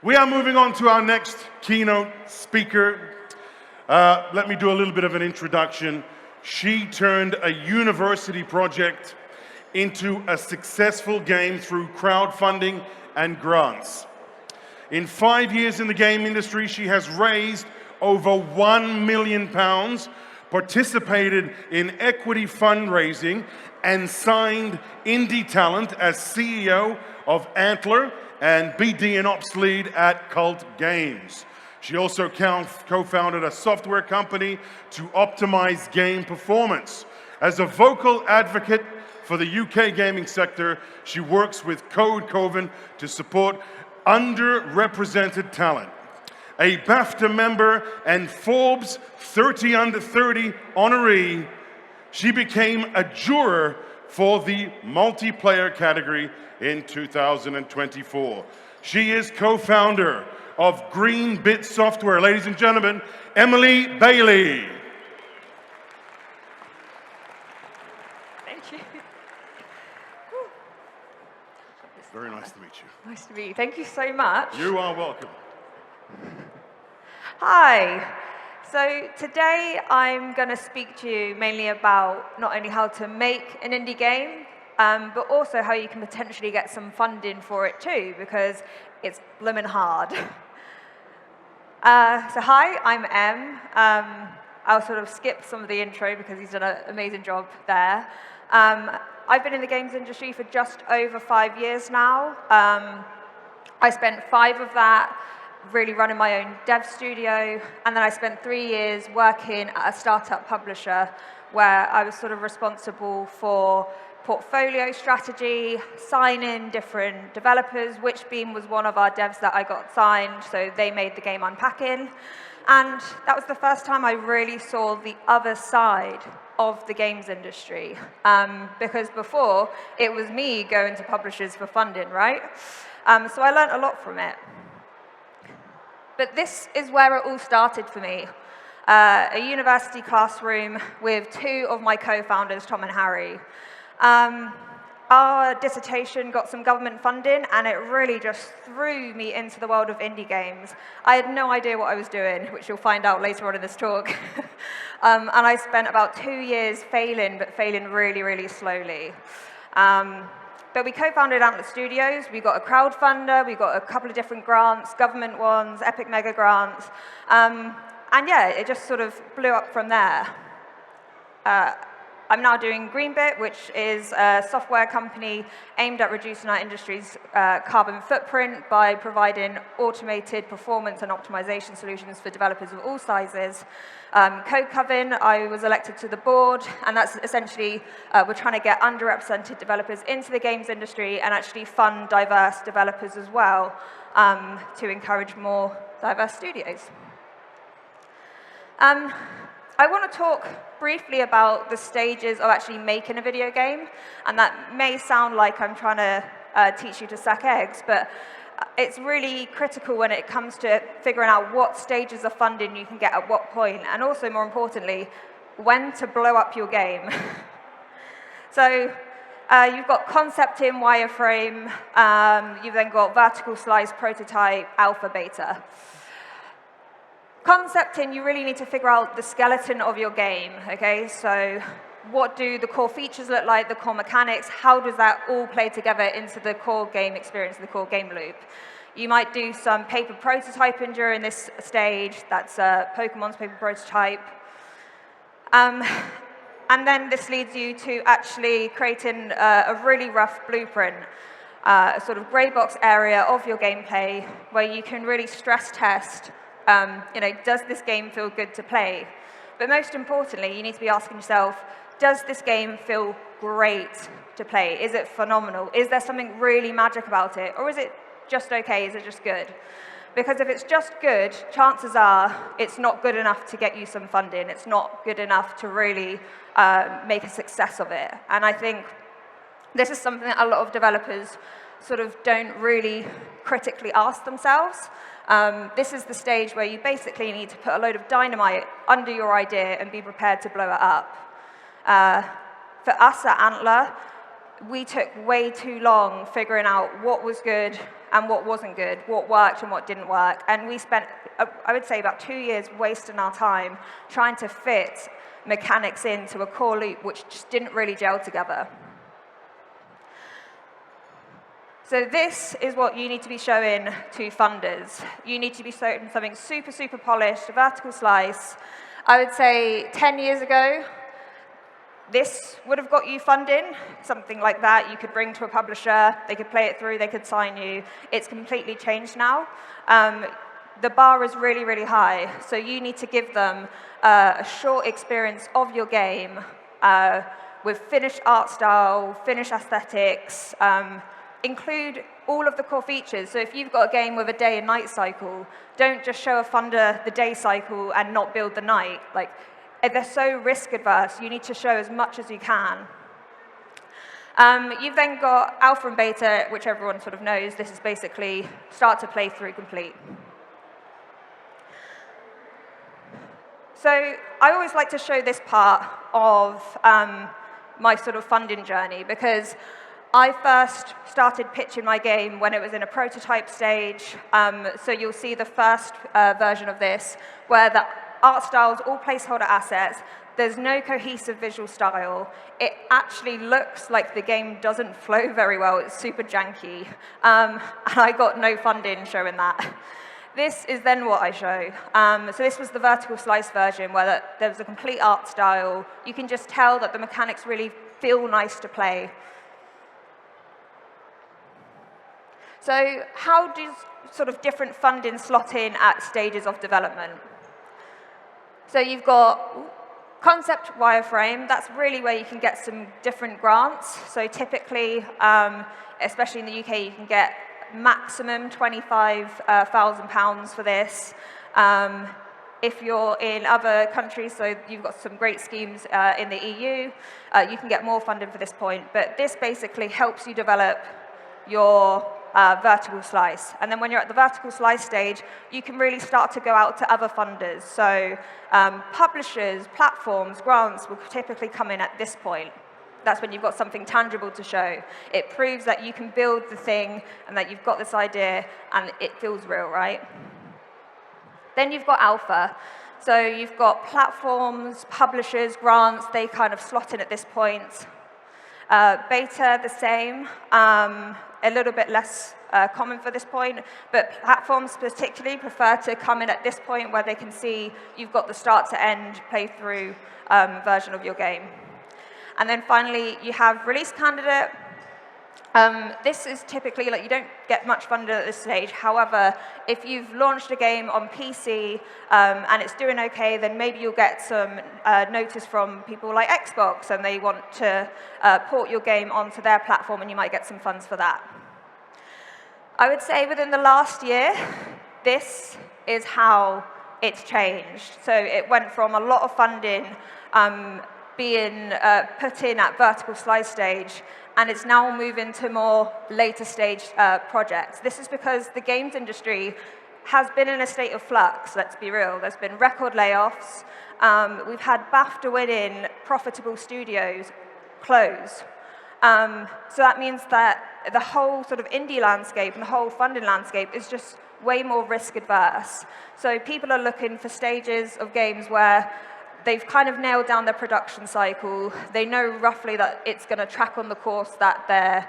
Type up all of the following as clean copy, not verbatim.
We are moving on to our next keynote speaker. Let me do a little bit of an introduction. She turned a university project into a successful game through crowdfunding and grants. In 5 years in the game industry, she has raised over £1 million, participated in equity fundraising, and signed indie talent as CEO of Antler and BD and Ops lead at Cult Games. She also co-founded a software company to optimize game performance. As a vocal advocate for the UK gaming sector, she works with Code Coven to support underrepresented talent. A BAFTA member and Forbes 30 Under 30 honoree, she became a juror for the multiplayer category in 2024. She is co-founder of Greenbit software. Ladies and gentlemen, Emily Bailey. Thank you. Very nice to meet you. Nice to meet you. Thank you so much. You are welcome. Hi. So today I'm going to speak to you mainly about not only how to make an indie game, but also how you can potentially get some funding for it too, because it's blimmin' hard. So hi, I'm Em. I'll sort of skip some of the intro because he's done an amazing job there. I've been in the games industry for just over 5 years now. I spent 5 of that really running my own dev studio, and then I spent 3 years working at a startup publisher where I was sort of responsible for portfolio strategy, signing different developers. Witchbeam was one of our devs that I got signed, so they made the game Unpacking. And that was the first time I really saw the other side of the games industry. Because before, it was me going to publishers for funding, right? So I learned a lot from it. But this is where it all started for me. A university classroom with 2 of my co-founders, Tom and Harry. Our dissertation got some government funding, and it really just threw me into the world of indie games. I had no idea what I was doing, which you'll find out later on in this talk. And I spent about 2 years failing, but failing really, really slowly. But we co-founded Antler Studios. We got a crowdfunder. We got a couple of different grants, government ones, Epic Mega grants. And yeah, it just sort of blew up from there. I'm now doing Greenbit, which is a software company aimed at reducing our industry's carbon footprint by providing automated performance and optimization solutions for developers of all sizes. Code Coven, I was elected to the board, and that's essentially, we're trying to get underrepresented developers into the games industry and actually fund diverse developers as well to encourage more diverse studios. I want to talk briefly about the stages of actually making a video game, and that may sound like I'm trying to teach you to suck eggs, but it's really critical when it comes to figuring out what stages of funding you can get at what point, and also, more importantly, when to blow up your game. So you've got concept in wireframe, you've then got vertical slice, prototype, alpha, beta. Concepting, you really need to figure out the skeleton of your game, okay? So what do the core features look like, the core mechanics, how does that all play together into the core game experience, the core game loop? You might do some paper prototyping during this stage, that's Pokemon's paper prototype. And then this leads you to actually creating a really rough blueprint, a sort of grey box area of your gameplay where you can really stress test does this game feel good to play? But most importantly, you need to be asking yourself, does this game feel great to play? Is it phenomenal? Is there something really magic about it? Or is it just okay? Is it just good? Because if it's just good, chances are it's not good enough to get you some funding. It's not good enough to really make a success of it. And I think this is something that a lot of developers sort of don't really critically ask themselves. This is the stage where you basically need to put a load of dynamite under your idea and be prepared to blow it up. For us at Antler, we took way too long figuring out what was good and what wasn't good, what worked and what didn't work. And we spent, I would say, about 2 years wasting our time trying to fit mechanics into a core loop which just didn't really gel together. So this is what you need to be showing to funders. You need to be showing something super, super polished, a vertical slice. I would say 10 years ago, this would have got you funding, something like that you could bring to a publisher, they could play it through, they could sign you. It's completely changed now. The bar is really, really high, so you need to give them a short experience of your game with finished art style, finished aesthetics, include all of the core features. So if you've got a game with a day and night cycle, don't just show a funder the day cycle and not build the night. Like, they're so risk adverse, you need to show as much as you can. You've then got alpha and beta, which everyone sort of knows. This is basically start to play through complete. So I always like to show this part of my sort of funding journey, because I first started pitching my game when it was in a prototype stage. So you'll see the first version of this, where the art style's all placeholder assets. There's no cohesive visual style. It actually looks like the game doesn't flow very well. It's super janky. And I got no funding showing that. This is then what I show. So this was the vertical slice version, where there was a complete art style. You can just tell that the mechanics really feel nice to play. So how do sort of different funding slot in at stages of development? So you've got concept wireframe. That's really where you can get some different grants. So typically, especially in the UK, you can get maximum £25,000 for this. If you're in other countries, so you've got some great schemes in the EU, you can get more funding for this point. But this basically helps you develop your vertical slice. And then when you're at the vertical slice stage, you can really start to go out to other funders. So publishers, platforms, grants will typically come in at this point. That's when you've got something tangible to show. It proves that you can build the thing and that you've got this idea and it feels real, right? Then you've got alpha. So you've got platforms, publishers, grants, they kind of slot in at this point. Beta, the same. A little bit less common for this point, but platforms particularly prefer to come in at this point where they can see you've got the start to end playthrough version of your game. And then finally, you have release candidate. This is typically, like, you don't get much funding at this stage. However, if you've launched a game on PC and it's doing okay, then maybe you'll get some notice from people like Xbox, and they want to port your game onto their platform, and you might get some funds for that. I would say within the last year, this is how it's changed. So it went from a lot of funding being put in at vertical slice stage, and it's now moving to more later stage projects. This is because the games industry has been in a state of flux, let's be real. There's been record layoffs. We've had BAFTA-winning profitable studios close. So that means that the whole sort of indie landscape and the whole funding landscape is just way more risk adverse. So people are looking for stages of games where they've kind of nailed down their production cycle. They know roughly that it's going to track on the course that they're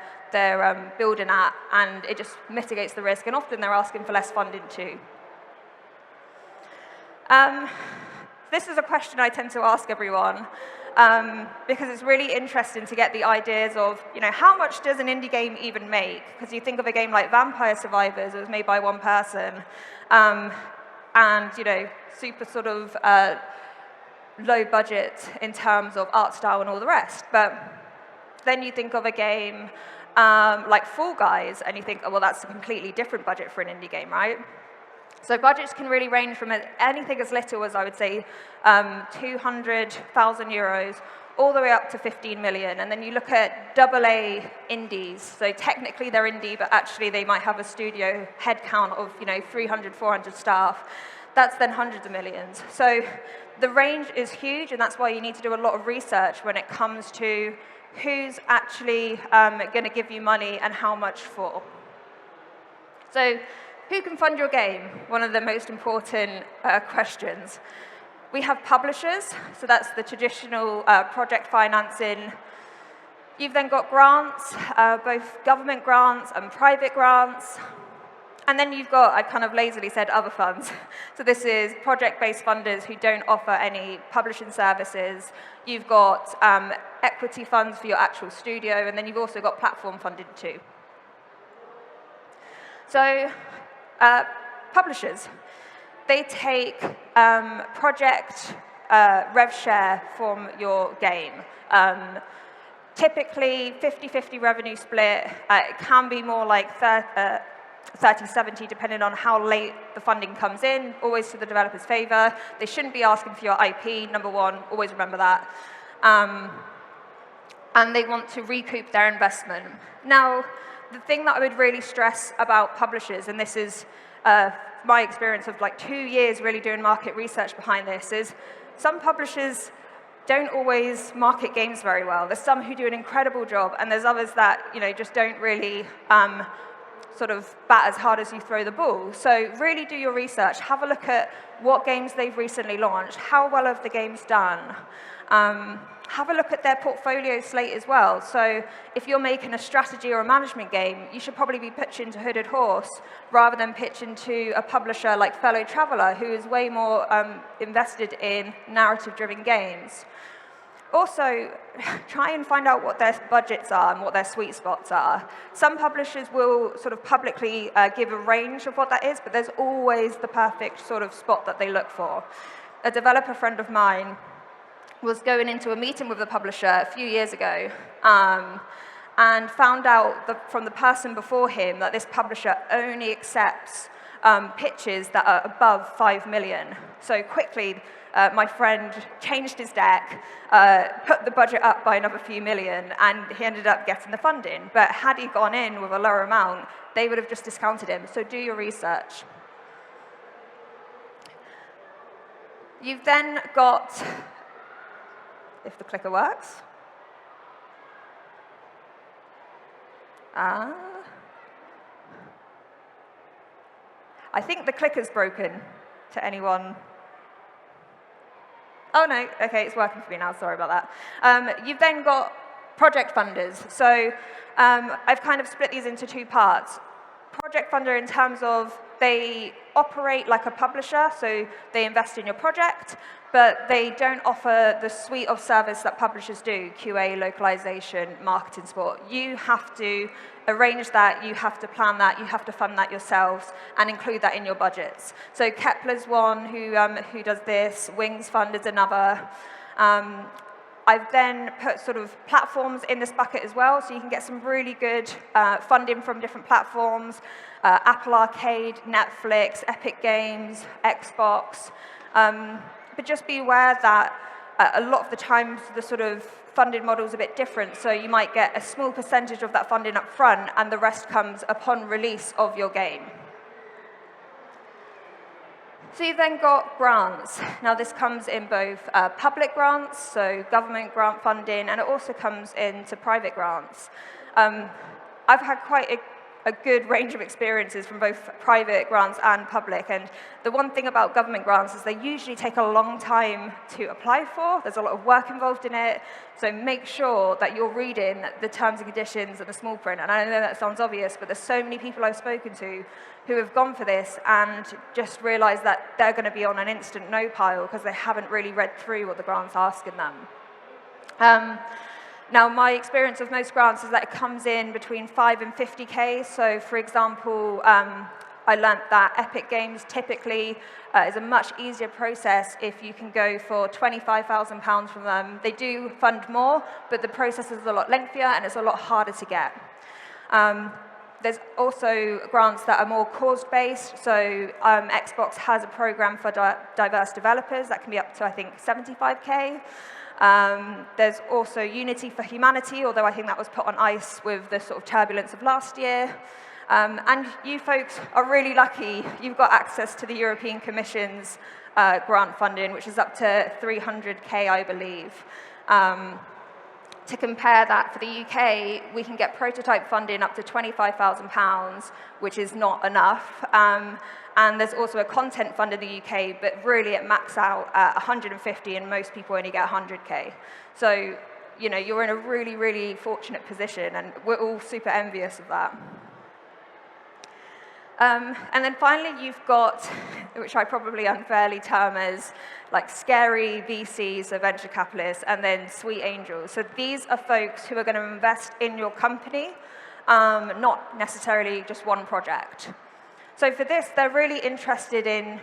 building at, and it just mitigates the risk. And often they're asking for less funding too. This is a question I tend to ask everyone, because it's really interesting to get the ideas of, how much does an indie game even make? Because you think of a game like Vampire Survivors, it was made by one person, and super sort of low budget in terms of art style and all the rest. But then you think of a game like Fall Guys, and you think, oh, well, that's a completely different budget for an indie game, right? So budgets can really range from anything as little as, I would say, 200,000 euros, all the way up to 15 million. And then you look at AA indies. So technically they're indie, but actually they might have a studio headcount of 300, 400 staff. That's then hundreds of millions. So the range is huge, and that's why you need to do a lot of research when it comes to who's actually going to give you money and how much for. So who can fund your game? One of the most important questions. We have publishers, so that's the traditional project financing. You've then got grants, both government grants and private grants. And then you've got, I kind of lazily said, other funds. So this is project-based funders who don't offer any publishing services. You've got equity funds for your actual studio, and then you've also got platform funding too. So publishers, they take project rev share from your game. Typically, 50-50 revenue split. It can be more like 30-70, depending on how late the funding comes in, always to the developer's favor. They shouldn't be asking for your IP, number one, always remember that. And they want to recoup their investment. Now, the thing that I would really stress about publishers, and this is my experience of like 2 years really doing market research behind this, is some publishers don't always market games very well. There's some who do an incredible job, and there's others that just don't really sort of bat as hard as you throw the ball. So really do your research. Have a look at what games they've recently launched. How well have the games done? Have a look at their portfolio slate as well. So if you're making a strategy or a management game, you should probably be pitching to Hooded Horse rather than pitching to a publisher like Fellow Traveller, who is way more invested in narrative-driven games. Also, try and find out what their budgets are and what their sweet spots are. Some publishers will sort of publicly give a range of what that is, but there's always the perfect sort of spot that they look for. A developer friend of mine was going into a meeting with the publisher a few years ago and found out from the person before him that this publisher only accepts pitches that are above 5 million. So quickly, my friend changed his deck, put the budget up by another few million, and he ended up getting the funding. But had he gone in with a lower amount, they would have just discounted him. So do your research. You've then got, if the clicker works, I think the clicker's broken to anyone. Oh, no, OK, it's working for me now. Sorry about that. You've then got project funders. So I've kind of split these into two parts. Project funder in terms of they operate like a publisher, so they invest in your project, but they don't offer the suite of service that publishers do, QA, localization, marketing support. You have to arrange that, you have to plan that, you have to fund that yourselves, and include that in your budgets. So Kepler's one who does this, Wings Fund is another. I've then put sort of platforms in this bucket as well, so you can get some really good funding from different platforms, Apple Arcade, Netflix, Epic Games, Xbox. But just be aware that a lot of the times the sort of funding model is a bit different, so you might get a small percentage of that funding up front, and the rest comes upon release of your game. So you've then got grants. Now this comes in both public grants, so government grant funding, and it also comes into private grants. I've had quite a good range of experiences from both private grants and public, and the one thing about government grants is they usually take a long time to apply for. There's a lot of work involved in it, so make sure that you're reading the terms and conditions and the small print. And I know that sounds obvious, but there's so many people I've spoken to who have gone for this and just realized that they're going to be on an instant no pile because they haven't really read through what the grant's asking them. Now, my experience with most grants is that it comes in between 5 and 50K. So, for example, I learnt that Epic Games typically is a much easier process if you can go for £25,000 from them. They do fund more, but the process is a lot lengthier and it's a lot harder to get. There's also grants that are more cause-based. So Xbox has a program for diverse developers that can be up to, I think, 75K. There's also Unity for Humanity, although I think that was put on ice with the sort of turbulence of last year. And you folks are really lucky. You've got access to the European Commission's grant funding, which is up to 300K, I believe. To compare that for the UK, we can get prototype funding up to £25,000, which is not enough. And there's also a content fund in the UK, but really it max out at 150, and most people only get 100K. So, you know, you're in a really, really fortunate position, and we're all super envious of that. And then finally, you've got, which I probably unfairly term as like scary VCs, so venture capitalists, and then sweet angels. So these are folks who are going to invest in your company, not necessarily just one project. So for this, they're really interested in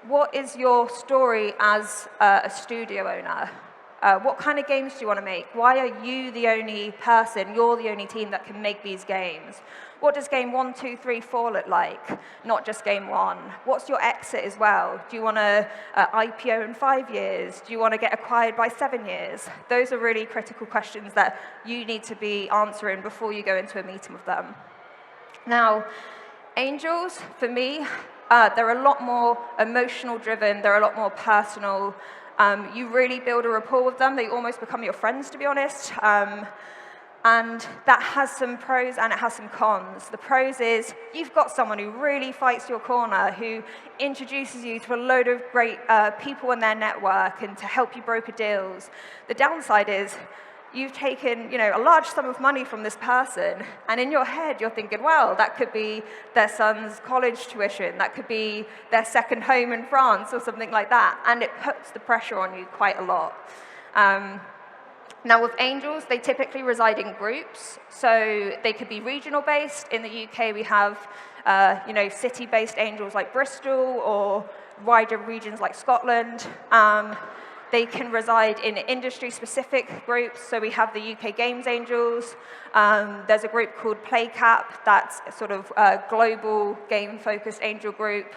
what is your story as a studio owner? What kind of games do you want to make? Why are you the only person, you're the only team that can make these games? What does game 1, 2, 3, 4 look like? Not just game 1. What's your exit as well? Do you want to IPO in 5 years? Do you want to get acquired by 7 years? Those are really critical questions that you need to be answering before you go into a meeting with them. Now, angels, for me, they're a lot more emotional driven, they're a lot more personal. You really build a rapport with them. They almost become your friends, to be honest. And that has some pros and it has some cons. The pros is you've got someone who really fights your corner, who introduces you to a load of great people in their network and to help you broker deals. The downside is you've taken, you know, a large sum of money from this person, and in your head you're thinking, well, that could be their son's college tuition, that could be their second home in France or something like that, and it puts the pressure on you quite a lot. Now with angels, they typically reside in groups, so they could be regional based. In the UK we have you know, city-based angels like Bristol, or wider regions like Scotland. They can reside in industry-specific groups, so we have the UK Games Angels. There's a group called PlayCap, that's a sort of global game-focused angel group.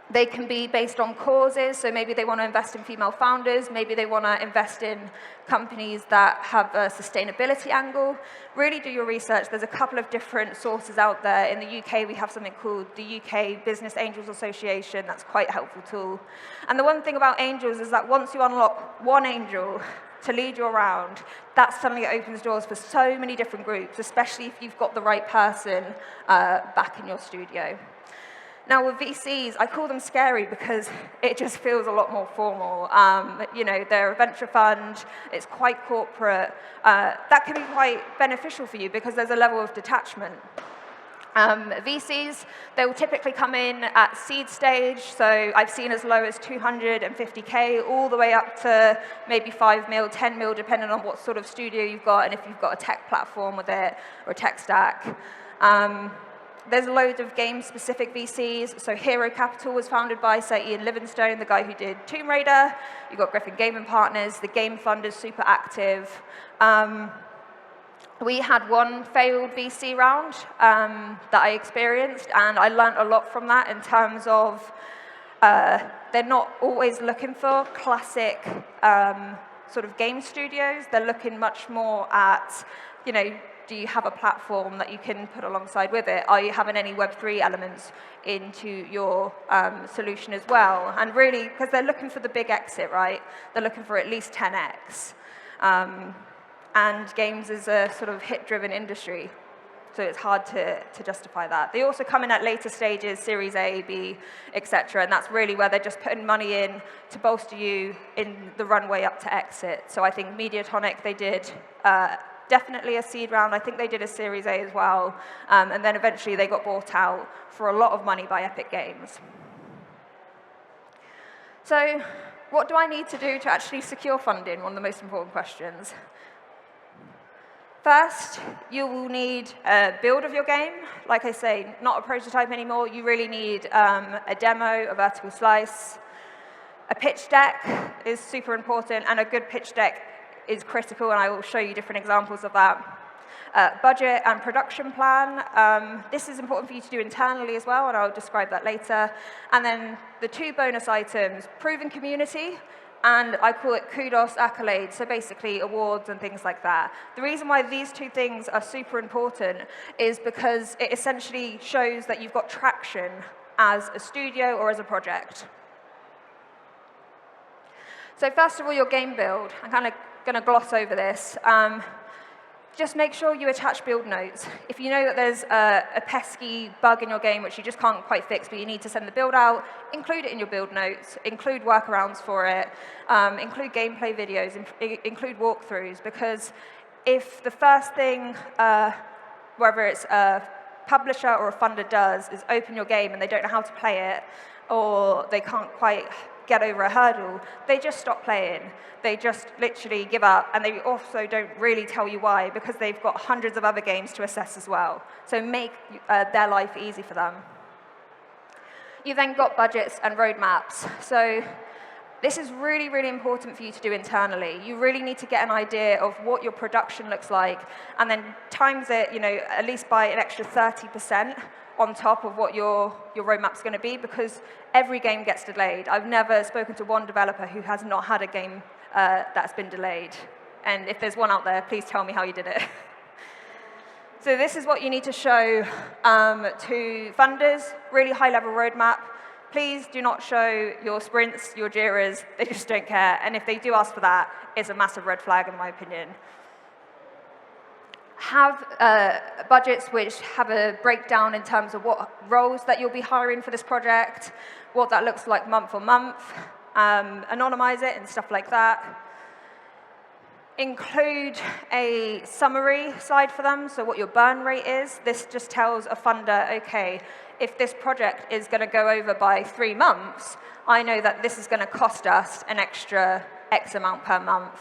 They can be based on causes, so maybe they want to invest in female founders, maybe they want to invest in companies that have a sustainability angle. Really do your research. There's a couple of different sources out there. In the UK, we have something called the UK Business Angels Association. That's quite a helpful tool. And the one thing about angels is that once you unlock one angel to lead you around, that's something that opens doors for so many different groups, especially if you've got the right person back in your studio. Now with VCs, I call them scary because it just feels a lot more formal. You know, they're a venture fund, it's quite corporate. That can be quite beneficial for you because there's a level of detachment. VCs, they will typically come in at seed stage, so I've seen as low as 250K, all the way up to maybe 5 mil, 10 mil, depending on what sort of studio you've got and if you've got a tech platform with it or a tech stack. There's loads of game-specific VCs. So Hero Capital was founded by Sir Ian Livingstone, the guy who did Tomb Raider. You've got Griffin Gaming Partners. The Game Fund is super active. We had one failed VC round that I experienced, and I learned a lot from that in terms of they're not always looking for classic sort of game studios. They're looking much more at, you know, do you have a platform that you can put alongside with it? Are you having any Web3 elements into your solution as well? And really, because they're looking for the big exit, right? They're looking for at least 10x. And games is a sort of hit-driven industry, so it's hard to justify that. They also come in at later stages, Series A, B, etc., and that's really where they're just putting money in to bolster you in the runway up to exit. So I think Mediatonic, they did definitely a seed round. I think they did a Series A as well. And then eventually they got bought out for a lot of money by Epic Games. So what do I need to do to actually secure funding? One of the most important questions. First, you will need a build of your game. Like I say, not a prototype anymore. You really need a demo, a vertical slice. A pitch deck is super important, and a good pitch deck is critical, and I will show you different examples of that. Budget and production plan. This is important for you to do internally as well, and I'll describe that later. And then the two bonus items, proven community, and I call it kudos accolades, so basically awards and things like that. The reason why these two things are super important is because it essentially shows that you've got traction as a studio or as a project. So first of all, your game build. I kind of going to gloss over this. Just make sure you attach build notes. If you know that there's a pesky bug in your game which you just can't quite fix, but you need to send the build out, include it in your build notes, include workarounds for it, include gameplay videos, include walkthroughs, because if the first thing, whether it's a publisher or a funder does, is open your game and they don't know how to play it, or they can't quite get over a hurdle, they just stop playing. They just literally give up, and they also don't really tell you why, because they've got hundreds of other games to assess as well. So make their life easy for them. You've then got budgets and roadmaps. So this is really, really important for you to do internally. You really need to get an idea of what your production looks like, and then times it, at least by an extra 30% on top of what your roadmap's going to be, because every game gets delayed. I've never spoken to one developer who has not had a game that's been delayed. And if there's one out there, please tell me how you did it. So this is what you need to show to funders, really high-level roadmap. Please do not show your sprints, your JIRAs. They just don't care. And if they do ask for that, it's a massive red flag, in my opinion. Have budgets which have a breakdown in terms of what roles that you'll be hiring for this project, what that looks like month on month, anonymize it and stuff like that. Include a summary slide for them, so what your burn rate is. This just tells a funder, okay, if this project is going to go over by 3 months, I know that this is going to cost us an extra X amount per month.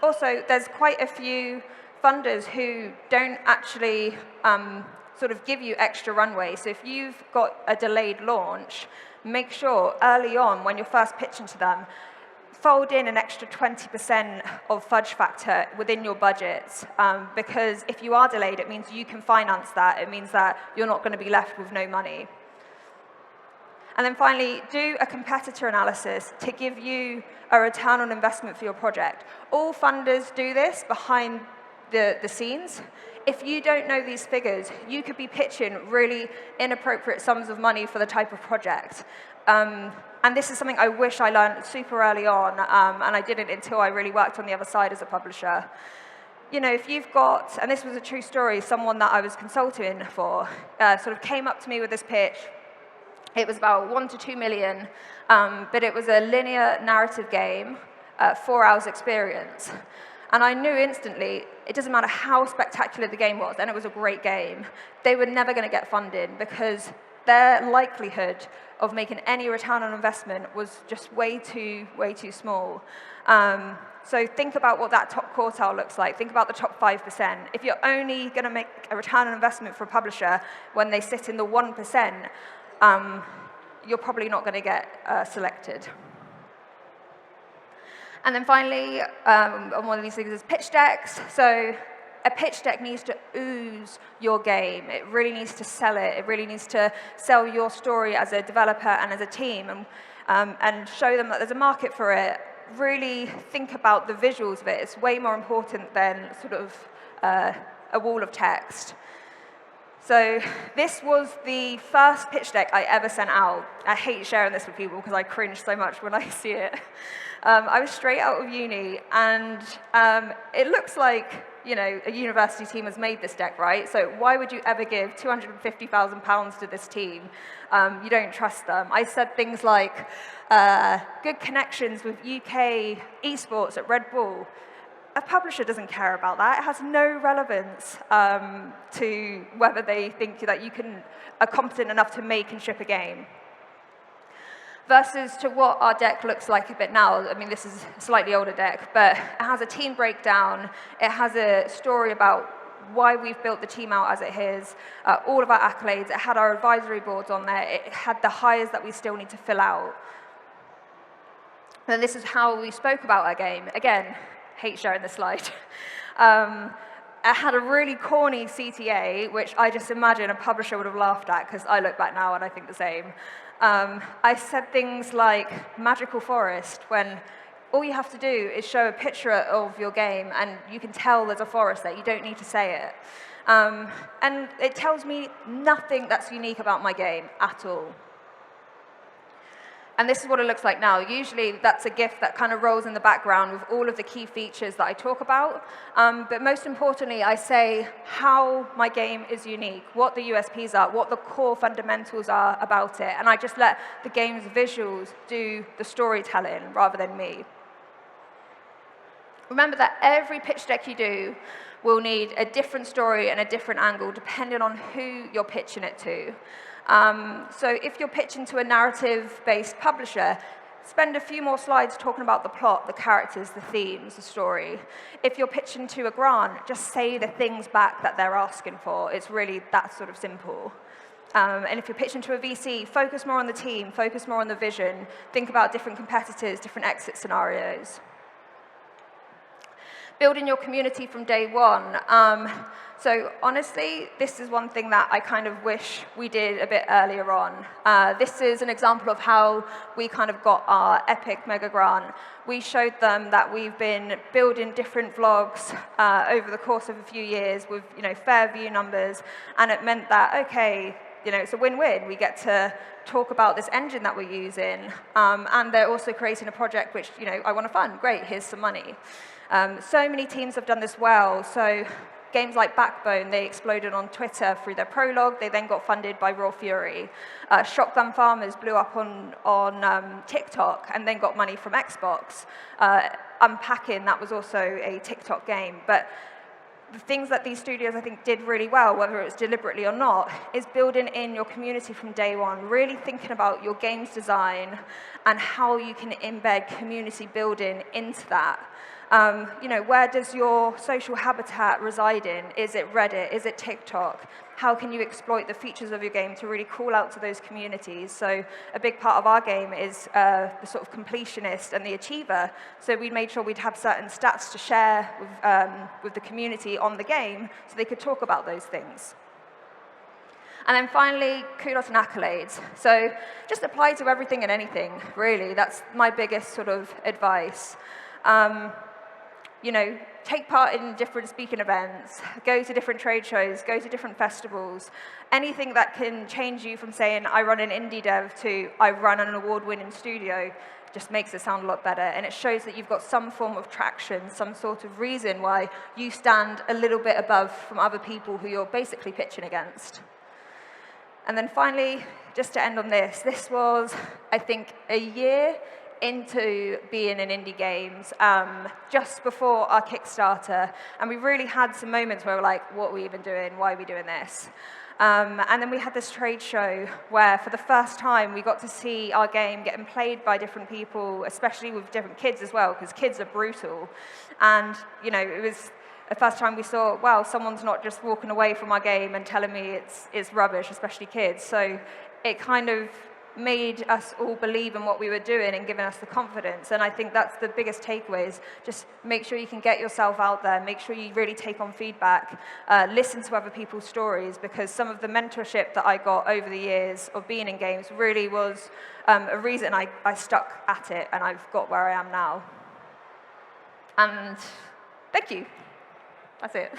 Also, there's quite a few funders who don't actually sort of give you extra runway. So if you've got a delayed launch, make sure early on when you're first pitching to them, fold in an extra 20% of fudge factor within your budgets, because if you are delayed, it means you can finance that. It means that you're not going to be left with no money. And then finally, do a competitor analysis to give you a return on investment for your project. All funders do this behind the scenes. If you don't know these figures, you could be pitching really inappropriate sums of money for the type of project. And this is something I wish I learned super early on, and I didn't until I really worked on the other side as a publisher. If you've got, and this was a true story, someone that I was consulting for sort of came up to me with this pitch. It was about 1 to 2 million, but it was a linear narrative game, 4 hours experience. And I knew instantly, it doesn't matter how spectacular the game was, and it was a great game, they were never going to get funded because their likelihood of making any return on investment was just way too small. So think about what that top quartile looks like. Think about the top 5%. If you're only going to make a return on investment for a publisher when they sit in the 1%, you're probably not going to get selected. And then finally, on one of these things is pitch decks. So a pitch deck needs to ooze your game. It really needs to sell it. It really needs to sell your story as a developer and as a team, and show them that there's a market for it. Really think about the visuals of it. It's way more important than sort of a wall of text. So this was the first pitch deck I ever sent out. I hate sharing this with people because I cringe so much when I see it. I was straight out of uni, and it looks like a university team has made this deck, right? So why would you ever give £250,000 to this team? You don't trust them. I said things like, good connections with UK esports at Red Bull. A publisher doesn't care about that. It has no relevance to whether they think that you are competent enough to make and ship a game. Versus to what our deck looks like a bit now. I mean, this is a slightly older deck, but it has a team breakdown. It has a story about why we've built the team out as it is, all of our accolades. It had our advisory boards on there. It had the hires that we still need to fill out. And this is how we spoke about our game. Again, hate sharing this slide. It had a really corny CTA, which I just imagine a publisher would have laughed at, because I look back now and I think the same. I said things like magical forest, when all you have to do is show a picture of your game and you can tell there's a forest there. You don't need to say it. And it tells me nothing that's unique about my game at all. And this is what it looks like now. Usually that's a GIF that kind of rolls in the background with all of the key features that I talk about. But most importantly, I say how my game is unique, what the USPs are, what the core fundamentals are about it. And I just let the game's visuals do the storytelling rather than me. Remember that every pitch deck you do will need a different story and a different angle depending on who you're pitching it to. So if you're pitching to a narrative-based publisher, spend a few more slides talking about the plot, the characters, the themes, the story. If you're pitching to a grant, just say the things back that they're asking for. It's really that sort of simple. And if you're pitching to a VC, focus more on the team, focus more on the vision, think about different competitors, different exit scenarios. Building your community from day one. So honestly, this is one thing that I kind of wish we did a bit earlier on. This is an example of how we kind of got our epic mega grant. We showed them that we've been building different vlogs over the course of a few years with fair view numbers, and it meant that, okay, it's a win-win. We get to talk about this engine that we're using, and they're also creating a project which I want to fund. Great, here's some money. So many teams have done this well. So games like Backbone, they exploded on Twitter through their prologue. They then got funded by Raw Fury. Shotgun Farmers blew up on TikTok and then got money from Xbox. Unpacking, that was also a TikTok game. But the things that these studios, I think, did really well, whether it was deliberately or not, is building in your community from day one, really thinking about your game's design and how you can embed community building into that. Where does your social habitat reside in? Is it Reddit? Is it TikTok? How can you exploit the features of your game to really call out to those communities? So a big part of our game is the sort of completionist and the achiever. So we made sure we'd have certain stats to share with the community on the game so they could talk about those things. And then finally, kudos and accolades. So just apply to everything and anything, really. That's my biggest sort of advice. Take part in different speaking events, go to different trade shows, go to different festivals. Anything that can change you from saying, I run an indie dev, to I run an award-winning studio, just makes it sound a lot better. And it shows that you've got some form of traction, some sort of reason why you stand a little bit above from other people who you're basically pitching against. And then finally, just to end on this was, I think, a year into being in indie games, just before our Kickstarter, and we really had some moments where we're like, what are we even doing? Why are we doing this? And then we had this trade show where, for the first time, we got to see our game getting played by different people, especially with different kids as well, because kids are brutal. And it was the first time we saw, wow, someone's not just walking away from our game and telling me it's rubbish, especially kids. So it kind of made us all believe in what we were doing and giving us the confidence. And I think that's the biggest takeaway, is just make sure you can get yourself out there, make sure you really take on feedback, listen to other people's stories, because some of the mentorship that I got over the years of being in games really was a reason I stuck at it and I've got where I am now. And thank you. That's it.